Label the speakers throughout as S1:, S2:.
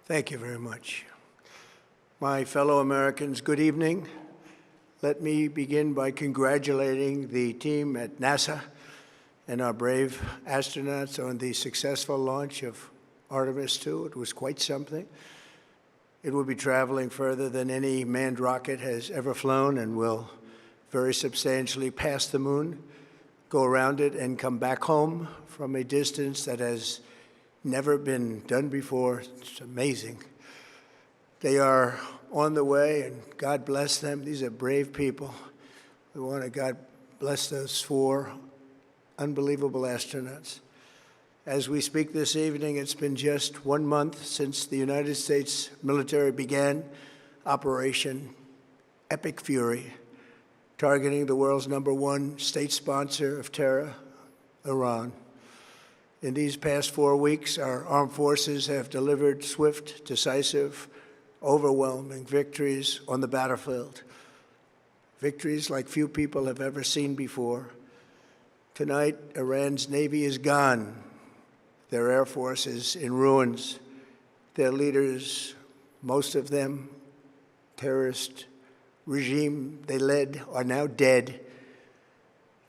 S1: Thank you very much. My fellow Americans, good evening. Let me begin by congratulating the team at NASA and our brave astronauts on the successful launch of Artemis II. It was quite something. It will be traveling further than any manned rocket has ever flown and will very substantially pass the moon, go around it, and come back home from a distance that has never been done before. It's amazing. They are on the way, and God bless them. These are brave people. We want to God bless those 4 unbelievable astronauts. As we speak this evening, it's been just 1 month since the United States military began Operation Epic Fury, targeting the world's #1 state sponsor of terror, Iran. In these past 4 weeks, our armed forces have delivered swift, decisive, overwhelming victories on the battlefield, victories like few people have ever seen before. Tonight, Iran's Navy is gone. Their Air Force is in ruins. Their leaders, most of them terrorist regime they led, are now dead.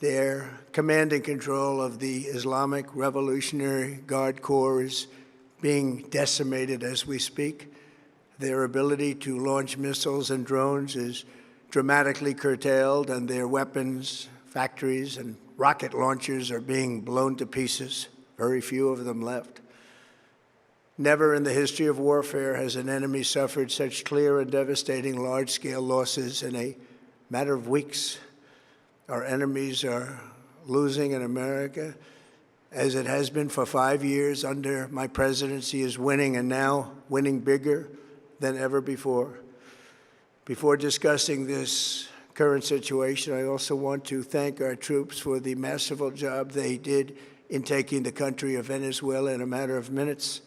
S1: Their command and control of the Islamic Revolutionary Guard Corps is being decimated as we speak. Their ability to launch missiles and drones is dramatically curtailed, and their weapons, factories, and rocket launchers are being blown to pieces. Very few of them left. Never in the history of warfare has an enemy suffered such clear and devastating large-scale losses in a matter of weeks. Our enemies are losing in America, as it has been for 5 years under my presidency, is winning, and now winning bigger than ever before. Before discussing this current situation, I also want to thank our troops for the masterful job they did in taking the country of Venezuela in a matter of minutes.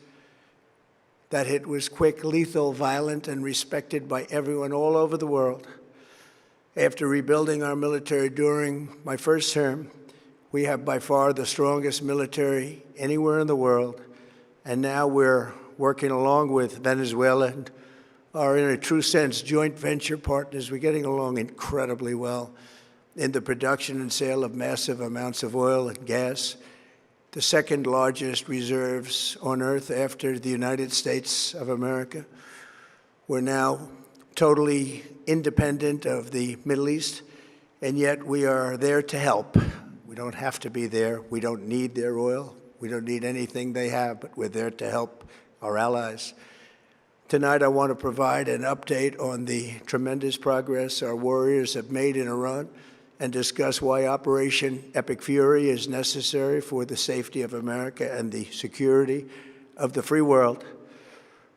S1: That hit was quick, lethal, violent, and respected by everyone all over the world. After rebuilding our military during my first term, we have by far the strongest military anywhere in the world. And now we're working along with Venezuela and are, in a true sense, joint venture partners. We're getting along incredibly well in the production and sale of massive amounts of oil and gas, the second largest reserves on Earth after the United States of America. We're now totally independent of the Middle East, and yet we are there to help. We don't have to be there. We don't need their oil. We don't need anything they have, but we're there to help our allies. Tonight, I want to provide an update on the tremendous progress our warriors have made in Iran and discuss why Operation Epic Fury is necessary for the safety of America and the security of the free world.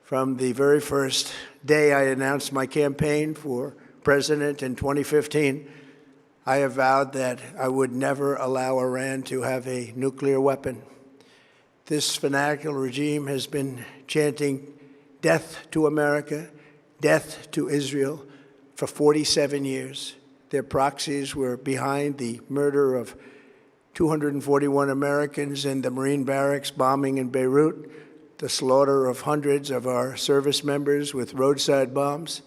S1: From the very first day I announced my campaign for president in 2015, I have vowed that I would never allow Iran to have a nuclear weapon. This fanatical regime has been chanting death to America, death to Israel for 47 years. Their proxies were behind the murder of 241 Americans in the Marine barracks bombing in Beirut, the slaughter of hundreds of our service members with roadside bombs.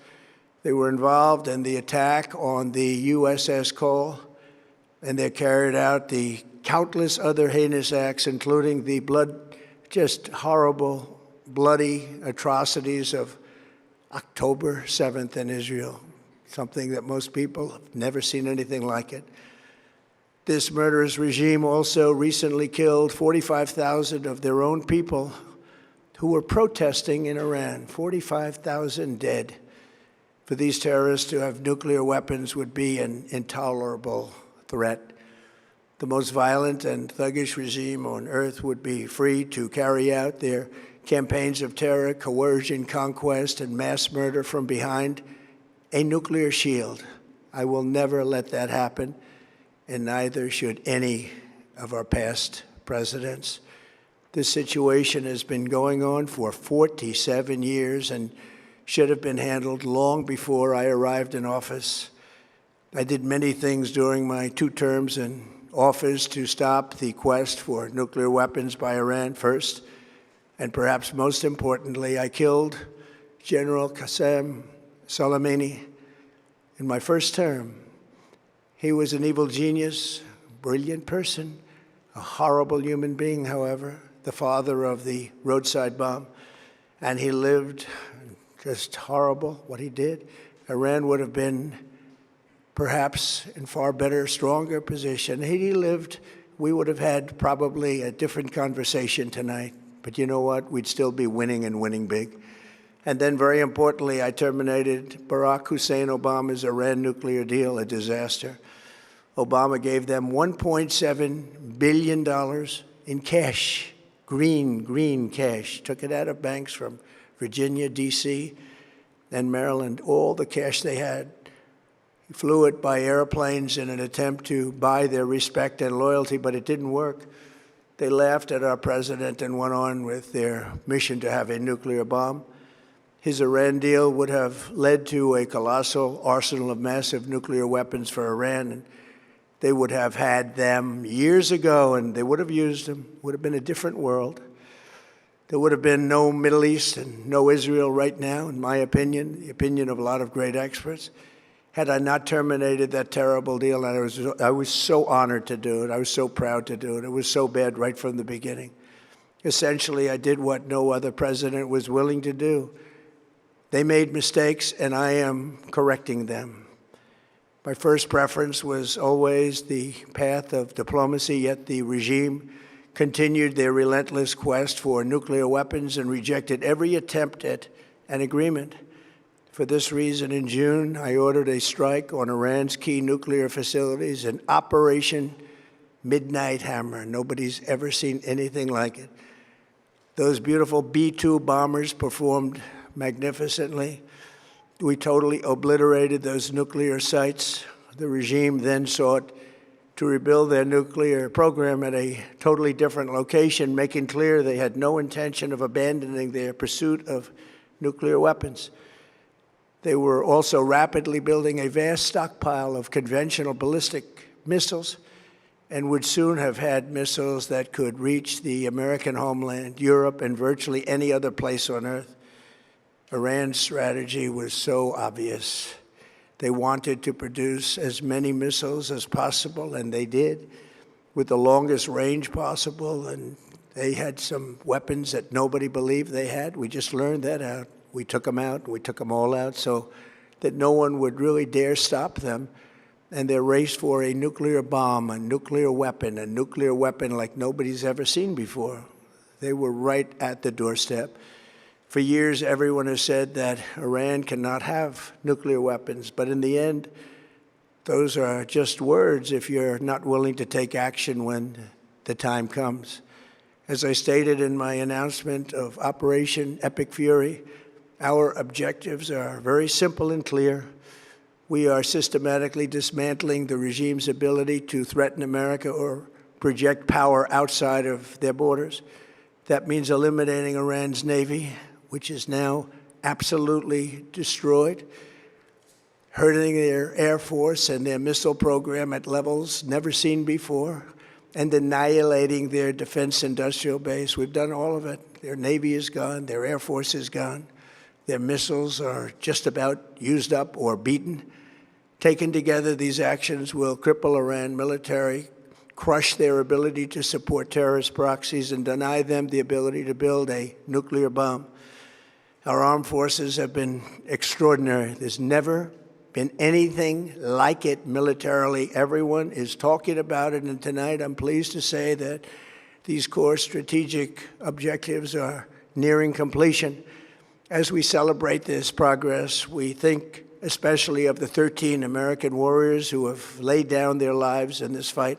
S1: They were involved in the attack on the USS Cole, and they carried out the countless other heinous acts, including the just horrible, bloody atrocities of October 7th in Israel, something that most people have never seen anything like it. This murderous regime also recently killed 45,000 of their own people who were protesting in Iran. 45,000 dead. For these terrorists to have nuclear weapons would be an intolerable threat. The most violent and thuggish regime on earth would be free to carry out their campaigns of terror, coercion, conquest, and mass murder from behind a nuclear shield. I will never let that happen, and neither should any of our past presidents. This situation has been going on for 47 years and should have been handled long before I arrived in office. I did many things during my 2 terms in office to stop the quest for nuclear weapons by Iran. First, And perhaps most importantly, I killed General Qasem Soleimani in my first term. He was an evil genius, brilliant person, a horrible human being, however, the father of the roadside bomb. And he lived just horrible, what he did. Iran would have been perhaps in far better, stronger position. Had he lived, we would have had probably a different conversation tonight. But you know what? We'd still be winning and winning big. And then, very importantly, I terminated Barack Hussein Obama's Iran nuclear deal, a disaster. Obama gave them $1.7 billion in cash, green cash. Took it out of banks from Virginia, D.C., and Maryland, all the cash they had. He flew it by airplanes in an attempt to buy their respect and loyalty, but it didn't work. They laughed at our president and went on with their mission to have a nuclear bomb. His Iran deal would have led to a colossal arsenal of massive nuclear weapons for Iran, and they would have had them years ago, and they would have used them. It would have been a different world. There would have been no Middle East and no Israel right now, in my opinion, the opinion of a lot of great experts, had I not terminated that terrible deal. And I was so honored to do it. I was so proud to do it. It was so bad right from the beginning. Essentially, I did what no other president was willing to do. They made mistakes, and I am correcting them. My first preference was always the path of diplomacy, yet the regime continued their relentless quest for nuclear weapons and rejected every attempt at an agreement. For this reason, in June, I ordered a strike on Iran's key nuclear facilities, an Operation Midnight Hammer. Nobody's ever seen anything like it. Those beautiful B-2 bombers performed magnificently. We totally obliterated those nuclear sites. The regime then sought to rebuild their nuclear program at a totally different location, making clear they had no intention of abandoning their pursuit of nuclear weapons. They were also rapidly building a vast stockpile of conventional ballistic missiles and would soon have had missiles that could reach the American homeland, Europe, and virtually any other place on Earth. Iran's strategy was so obvious. They wanted to produce as many missiles as possible, and they did, with the longest range possible, and they had some weapons that nobody believed they had. We just learned that out. We took them out. We took them all out so that no one would really dare stop them. And their race for a nuclear bomb, a nuclear weapon like nobody's ever seen before. They were right at the doorstep. For years, everyone has said that Iran cannot have nuclear weapons. But in the end, those are just words if you're not willing to take action when the time comes. As I stated in my announcement of Operation Epic Fury, our objectives are very simple and clear. We are systematically dismantling the regime's ability to threaten America or project power outside of their borders. That means eliminating Iran's Navy, which is now absolutely destroyed, hurting their Air Force and their missile program at levels never seen before, and annihilating their defense industrial base. We've done all of it. Their Navy is gone. Their Air Force is gone. Their missiles are just about used up or beaten. Taken together, these actions will cripple Iran military, crush their ability to support terrorist proxies, and deny them the ability to build a nuclear bomb. Our armed forces have been extraordinary. There's never been anything like it militarily. Everyone is talking about it, and tonight I'm pleased to say that these core strategic objectives are nearing completion. As we celebrate this progress, we think especially of the 13 American warriors who have laid down their lives in this fight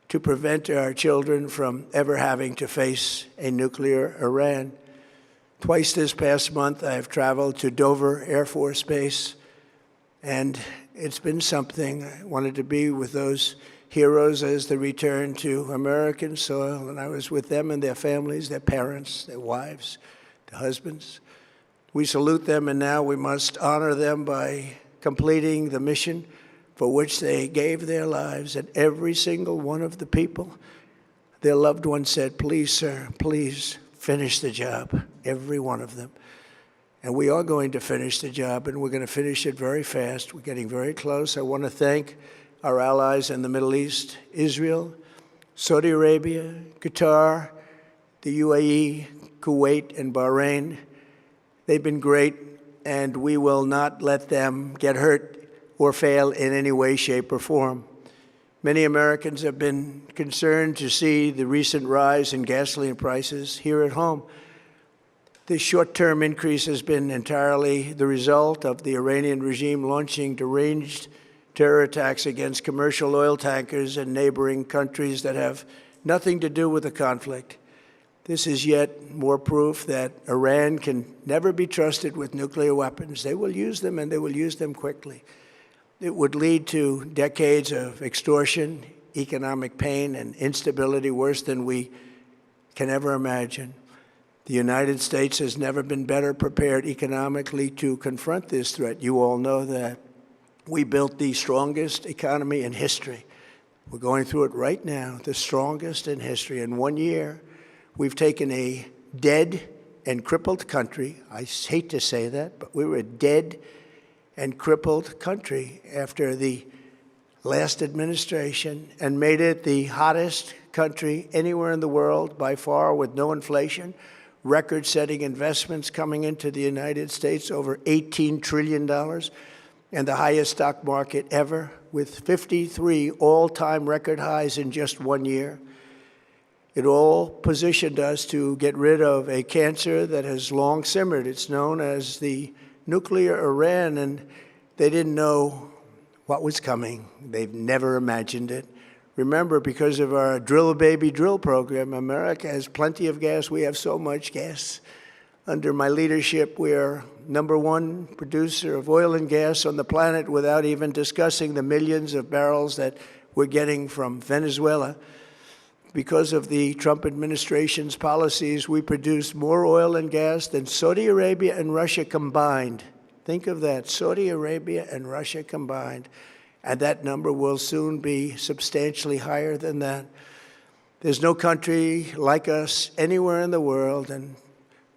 S1: to prevent our children from ever having to face a nuclear Iran. Twice this past month, I've traveled to Dover Air Force Base, and it's been something. I wanted to be with those heroes as they return to American soil, and I was with them and their families, their parents, their wives, their husbands. We salute them, and now we must honor them by completing the mission for which they gave their lives. And every single one of the people, their loved ones said, "Please, sir, please finish the job, every one of them. And we are going to finish the job, and we're going to finish it very fast. We're getting very close. I want to thank our allies in the Middle East, Israel, Saudi Arabia, Qatar, the UAE, Kuwait, and Bahrain. They've been great, and we will not let them get hurt or fail in any way, shape, or form. Many Americans have been concerned to see the recent rise in gasoline prices here at home. This short-term increase has been entirely the result of the Iranian regime launching deranged terror attacks against commercial oil tankers in neighboring countries that have nothing to do with the conflict. This is yet more proof that Iran can never be trusted with nuclear weapons. They will use them, and they will use them quickly. It would lead to decades of extortion, economic pain, and instability worse than we can ever imagine. The United States has never been better prepared economically to confront this threat. You all know that. We built the strongest economy in history. We're going through it right now, the strongest in history. In 1 year, we've taken a dead and crippled country. I hate to say that, but we were a dead and crippled country after the last administration and made it the hottest country anywhere in the world by far, with no inflation, record-setting investments coming into the United States, over $18 trillion, and the highest stock market ever, with 53 all-time record highs in just 1 year. It all positioned us to get rid of a cancer that has long simmered. It's known as the nuclear Iran, and they didn't know what was coming. They've never imagined it. Remember, because of our Drill Baby Drill program, America has plenty of gas. We have so much gas. Under my leadership, we are #1 producer of oil and gas on the planet, without even discussing the millions of barrels that we're getting from Venezuela. Because of the Trump administration's policies, we produce more oil and gas than Saudi Arabia and Russia combined. Think of that, Saudi Arabia and Russia combined. And that number will soon be substantially higher than that. There's no country like us anywhere in the world, and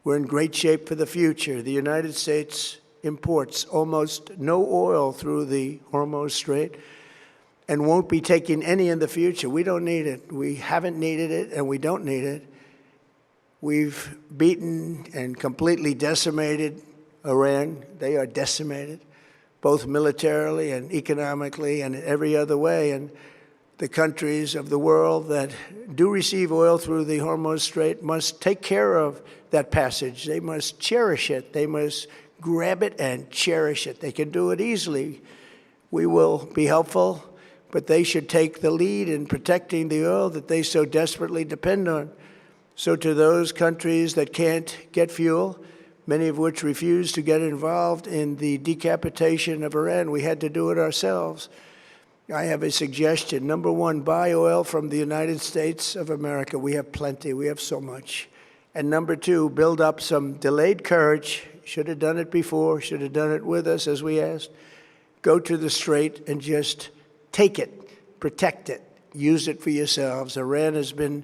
S1: we're in great shape for the future. The United States imports almost no oil through the Hormuz Strait and won't be taking any in the future. We don't need it. We haven't needed it, and we don't need it. We've beaten and completely decimated Iran. They are decimated, both militarily and economically and in every other way. And the countries of the world that do receive oil through the Hormuz Strait must take care of that passage. They must cherish it. They must grab it and cherish it. They can do it easily. We will be helpful, but they should take the lead in protecting the oil that they so desperately depend on. So to those countries that can't get fuel, many of which refuse to get involved in the decapitation of Iran, we had to do it ourselves. I have a suggestion. #1, buy oil from the United States of America. We have plenty. We have so much. And #2, build up some delayed courage. Should have done it before. Should have done it with us, as we asked. Go to the Strait and just take it, protect it, use it for yourselves. Iran has been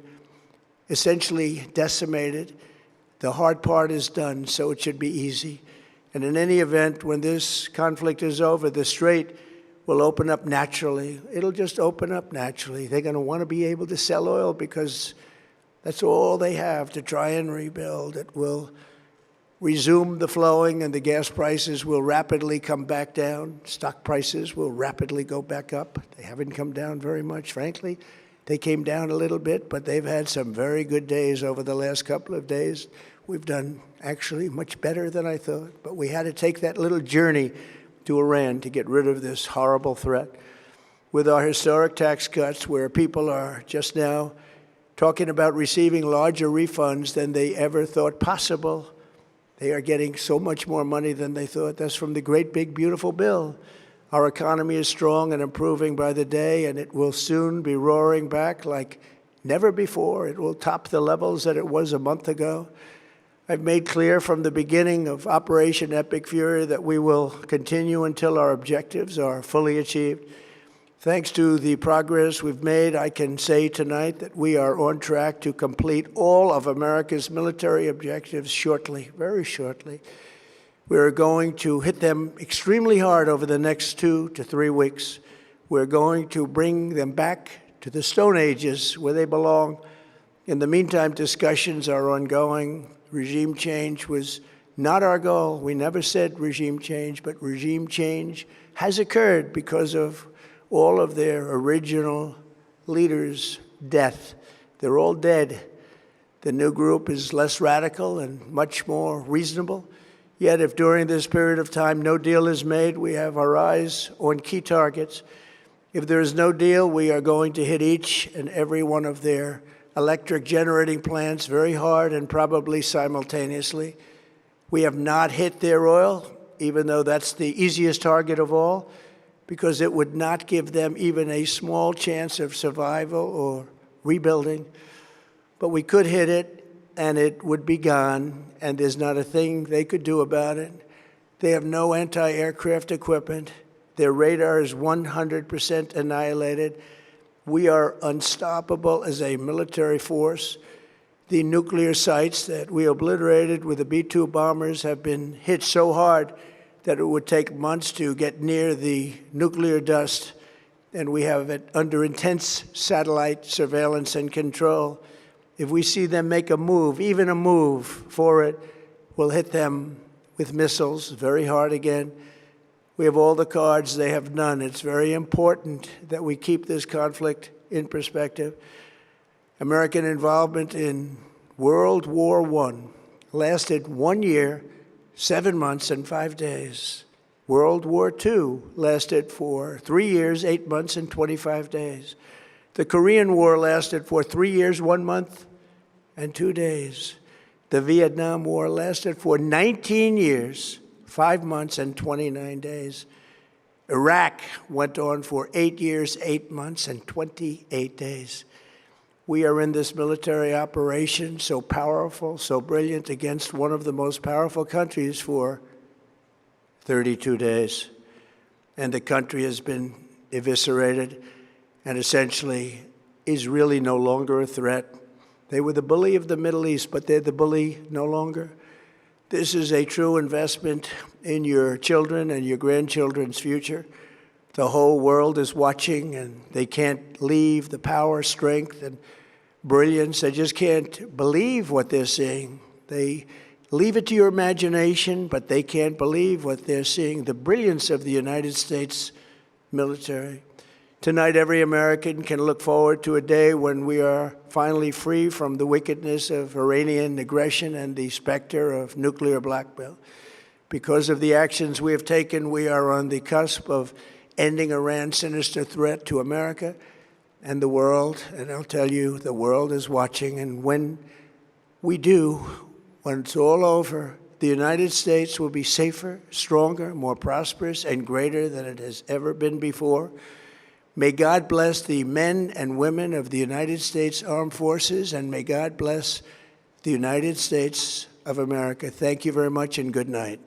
S1: essentially decimated. The hard part is done, so it should be easy. And in any event, when this conflict is over, the Strait will open up naturally. It'll just open up naturally. They're going to want to be able to sell oil because that's all they have to try and rebuild. It will resume the flowing, and the gas prices will rapidly come back down. Stock prices will rapidly go back up. They haven't come down very much, frankly. They came down a little bit, but they've had some very good days over the last couple of days. We've done actually much better than I thought, but we had to take that little journey to Iran to get rid of this horrible threat. With our historic tax cuts, where people are just now talking about receiving larger refunds than they ever thought possible, they are getting so much more money than they thought. That's from the great, big, beautiful bill. Our economy is strong and improving by the day, and it will soon be roaring back like never before. It will top the levels that it was a month ago. I've made clear from the beginning of Operation Epic Fury that we will continue until our objectives are fully achieved. Thanks to the progress we've made, I can say tonight that we are on track to complete all of America's military objectives shortly, very shortly. We're going to hit them extremely hard over the next 2 to 3 weeks. We're going to bring them back to the Stone Ages where they belong. In the meantime, discussions are ongoing. Regime change was not our goal. We never said regime change, but regime change has occurred because of all of their original leaders' death. They're all dead. The new group is less radical and much more reasonable. Yet if during this period of time no deal is made, we have our eyes on key targets. If there is no deal, we are going to hit each and every one of their electric generating plants very hard and probably simultaneously. We have not hit their oil, even though that's the easiest target of all, because it would not give them even a small chance of survival or rebuilding. But we could hit it, and it would be gone, and there's not a thing they could do about it. They have no anti-aircraft equipment. Their radar is 100% annihilated. We are unstoppable as a military force. The nuclear sites that we obliterated with the B-2 bombers have been hit so hard that it would take months to get near the nuclear dust, and we have it under intense satellite surveillance and control. If we see them make a move, even a move for it, we'll hit them with missiles very hard again. We have all the cards, they have none. It's very important that we keep this conflict in perspective. American involvement in World War I lasted 1 year, 7 months, and 5 days. World War II lasted for 3 years, 8 months, and 25 days. The Korean War lasted for 3 years, 1 month, and 2 days. The Vietnam War lasted for 19 years, 5 months, and 29 days. Iraq went on for 8 years, 8 months, and 28 days. We are in this military operation so powerful, so brilliant, against one of the most powerful countries for 32 days. And the country has been eviscerated and essentially is really no longer a threat. They were the bully of the Middle East, but they're the bully no longer. This is a true investment in your children and your grandchildren's future. The whole world is watching, and they can't leave the power, strength, and brilliance. They just can't believe what they're seeing. They leave it to your imagination, but they can't believe what they're seeing, the brilliance of the United States military. Tonight, every American can look forward to a day when we are finally free from the wickedness of Iranian aggression and the specter of nuclear blackmail. Because of the actions we have taken, we are on the cusp of ending Iran's sinister threat to America and the world. And I'll tell you, the world is watching. And when we do, when it's all over, the United States will be safer, stronger, more prosperous, and greater than it has ever been before. May God bless the men and women of the United States Armed Forces, and may God bless the United States of America. Thank you very much, and good night.